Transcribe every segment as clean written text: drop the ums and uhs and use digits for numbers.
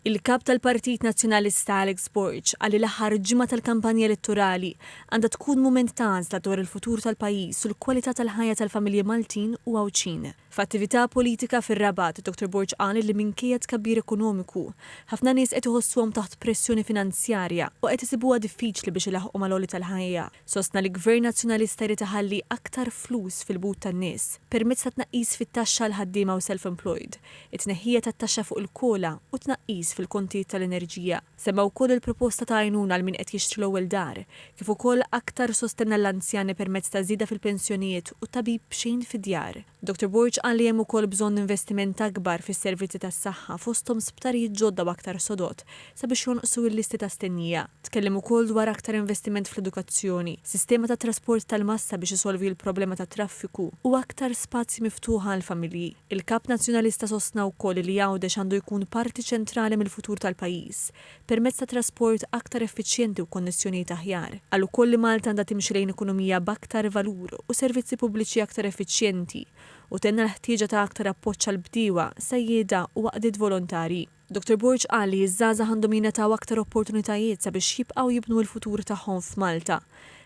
Il-kap tal-Partit Nazzjonalista Alex Borg għalli l-aħħar ġimgħa tal-kampanja elettorali għandha tkun mument ta' għażla dwar il-futur tal-pajjiż u l-kwalità tal-ħajja tal-familji Maltin u Għawċin. F'attività politika fir-Rabat, Dr. Borg qal li minkejja tkabbir ekonomiku, ħafna nies qed iħossuhom taħt pressjoni finanzjarja u qed isibuha diffiċli biex ilaħqu mal-għoli tal-ħajja. Sostna li Gvern Nazzjonalista jrid iħalli aktar flus fil-but tan-nies permezz ta' tnaqqis fit-taxxa l ħaddiema u self-employed, it-tneħħija tat-taxxa fuq il-kola u tnaqqis fil-kontijiet tal-enerġija. Semma wkoll il-proposta ta' għajnuna għal min qed jixtri l-ewwel dar, kif ukoll aktar sostenna l-anzjani permezz ta' żieda fil-pensjonijiet u tabib b'xejn fid-djar. Dr. Borg qal li hemm ukoll bżonn investiment akbar fis-servizzi tas-saħħa fosthom sptarijiet ġodda u aktar sodot sabiex jonqsu l-listi ta' stennija. Tkellem ukoll dwar aktar investiment fl-edukazzjoni, sistema ta' trasport tal-massa biex isolvi l-problema ta' traffiku u aktar spazji miftuħa għal familji. Il-Kap Nazzjonalista sostna wkoll li Għawdex għandu jkun parti ċentrali mill-futur tal-pajjiż permezz ta' trasport aktar effiċjenti u konnessjonijiet aħjar. Għal ukoll li Malta għandha timxi lejn ekonomija b'aktar valur u servizzi pubbliċi aktar effiċjenti u tenna l-ħtieġa ta' aktar appoġġ għall-bdiewa, sajjieda u għaqdiet volontari. Dr. Borg qal li ż-żgħażagħ għandhom jingħataw aktar opportunitajiet sabiex jibqgħu jibnu l-futur tagħhom f'Malta.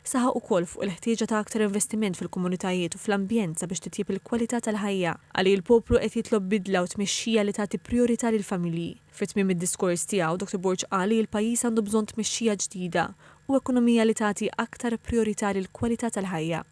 Saħaq ukoll fuq il-ħtieġa ta' aktar investiment fil-komunitajiet u fl-ambjent sabiex titjib il-kwalità tal-ħajja għalli l-poplu qed jitlob bidla u tmexxija li tagħti priorità lill-familji. Fit-tmiem id-diskors tiegħu, Dr. Borg qal li l-pajjiż għandu bżonn tmexxija ġdida u ekonomija li tagħti aktar priorità lill-kwalità tal-ħajja.